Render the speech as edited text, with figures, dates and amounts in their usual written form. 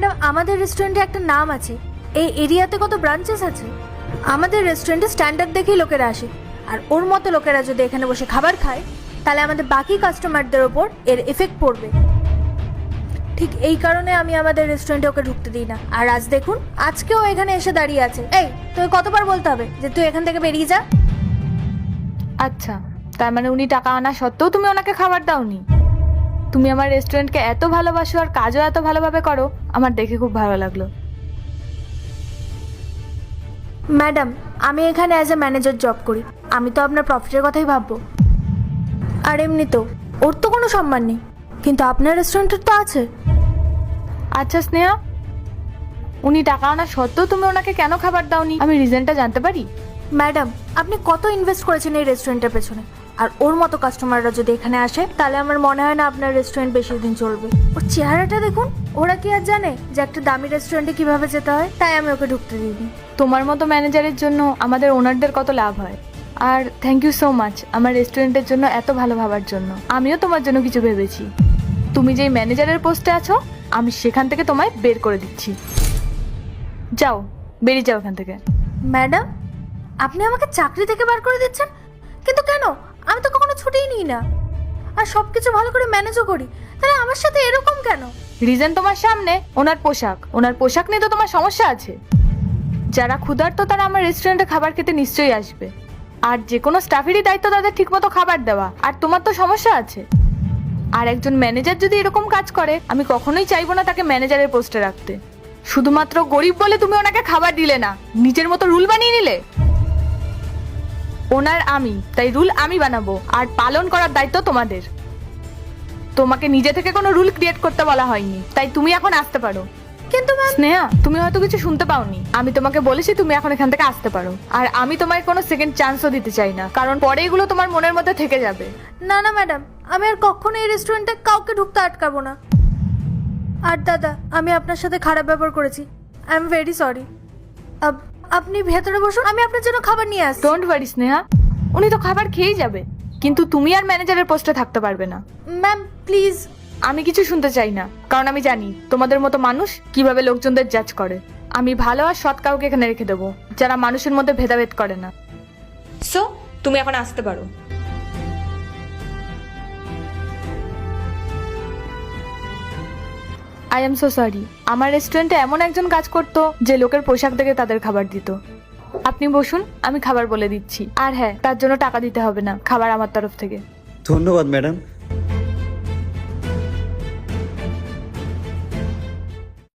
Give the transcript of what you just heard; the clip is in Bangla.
ম্যাডাম, আমাদের রেস্টুরেন্টে একটা নাম আছে। এই এরিয়াতে কত ব্রাঞ্চেস আছে। আমাদের রেস্টুরেন্টে স্ট্যান্ডার্ড দেখেই লোকেরা আসে, আর ওর মতো লোকেরা যদি এখানে বসে খাবার খায় তাহলে আমাদের বাকি কাস্টমারদের ওপর এর এফেক্ট পড়বে। ঠিক এই কারণে আমি আমাদের রেস্টুরেন্টে ওকে ঢুকতে দিই না। আর আজ দেখুন, আজকেও এখানে এসে দাঁড়িয়ে আছে। এই, তোকে কতবার বলতে হবে যে তুই এখান থেকে বেরিয়ে যা? আচ্ছা, তার মানে উনি টাকা আনা সত্ত্বেও তুমি ওনাকে খাবার দাওনি? তুমি আমার রেস্টুরেন্টকে এত ভালোবাসো আর কাজও এত ভালোভাবে করো, আমার দেখে খুব ভালো লাগলো। ম্যাডাম, আমি এখানে অ্যাজ এ ম্যানেজার জব করি, আমি তো আপনার প্রফিটের কথাই ভাববো। আর এমনিতেও ওর তো কোনো সম্মান নেই, কিন্তু আপনার রেস্টুরেন্টের তো আছে। আচ্ছা স্নেহা, উনি টাকা আনা সত্ত্বেও তুমি ওনাকে কেন খাবার দাওনি, আমি রিজনটা জানতে পারি? ম্যাডাম, আপনি কত ইনভেস্ট করেছেন এই রেস্টুরেন্টের পেছনে, আর ওর মতো কাস্টমাররা যদি এখানে আসে তাহলে আমার মনে হয় না আপনার রেস্টুরেন্ট বেশি দিন চলবে। ওর চেহারাটা দেখুন, ওরা কি আর জানে যে একটা দামি রেস্টুরেন্টে কিভাবে যেতে হয়? তাই আমি ওকে ঢুকতে দিইনি। তোমার মতো ম্যানেজারের জন্য আমাদের ওনারদের কত লাভ হয়। আর থ্যাংক ইউ সো মাচ আমার রেস্টুরেন্টের জন্য এত ভালো ভাবার জন্য। আমিও তোমার জন্য কিছু ভেবেছি। তুমি যেই ম্যানেজারের পোস্টে আছো, আমি সেখান থেকে তোমায় বের করে দিচ্ছি। যাও, বেরিয়ে যাও এখান থেকে। ম্যাডাম, আপনি আমাকে চাকরি থেকে বার করে দিচ্ছেন? কিন্তু কেন? আমি তো কখনো ছুটিই নিই না, আর সব কিছু ভালো করে ম্যানেজও করি, তাহলে আমার সাথে এরকম কেন? রিজন তোমার সামনে, ওনার পোশাক নিয়ে তো তোমার সমস্যা আছে। যারা ক্ষুধার্ত তারা আমার রেস্টুরেন্টে খাবার খেতে নিশ্চয়ই আসবে, আর যে কোনো স্টাফেরই দায়িত্ব তাদের ঠিকমতো খাবার দেওয়া, আর তোমার তো সমস্যা আছে। আর একজন ম্যানেজার যদি এরকম কাজ করে, আমি কখনোই চাইবো না তাকে ম্যানেজারের পোস্টে রাখতে। শুধুমাত্র গরিব বলে তুমি ওনাকে খাবার দিলে না, নিজের মতো রুল বানিয়ে নিলে। ওনার আমি, তাই রুল আমি বানাবো, আর পালন করার দায়িত্ব তোমাদের। তোমাকে নিজে থেকে কোনো রুল ক্রিয়েট করতে বলা হয়নি, তাই তুমি এখন আসতে পারো। কিন্তু ম্যাম, স্নেহা, তুমি হয়তো কিছু শুনতে পাওনি। আমি তোমাকে বলেছি তুমি এখন এখান থেকে আসতে পারো। আর আমি তোমায় কোনো সেকেন্ড চান্সও দিতে চাই না, কারণ পরে এগুলো তোমার মনের মধ্যে থেকে যাবে। না না ম্যাডাম, আমি আর কখনো এই রেস্টুরেন্টে কাউকে ঢুকতে আটকাবো না। আর দাদা, আমি আপনার সাথে খারাপ ব্যবহার করেছি, আই এম ভেরি সরি। আপনি ভেতরে বসুন, আমি আপনার জন্য খাবার নিয়ে আসছি। ডোন্ট ওয়ারি স্নেহা, উনি তো খাবার খেয়েই যাবে, কিন্তু তুমি আর ম্যানেজারের পোস্টে থাকতে পারবে না। Ma'am please. আমি কিছু শুনতে চাই না, কারণ আমি জানি তোমাদের মতো মানুষ কিভাবে লোকজনদের জাজ করে। আমি ভালো আর সৎ কাউকে এখানে রেখে দেবো, যারা মানুষের মধ্যে ভেদাভেদ করে না। সো তুমি এখন আসতে পারো। আই এম সো সরি, আমার রেস্টুরেন্টে এমন একজন কাজ করতো যে লোকের পোশাক দেখে তাদের খাবার দিত। আপনি বসুন, আমি খাবার বলে দিচ্ছি। আর হ্যাঁ, তার জন্য টাকা দিতে হবে না, খাবার আমার তরফ থেকে। ধন্যবাদ ম্যাডাম।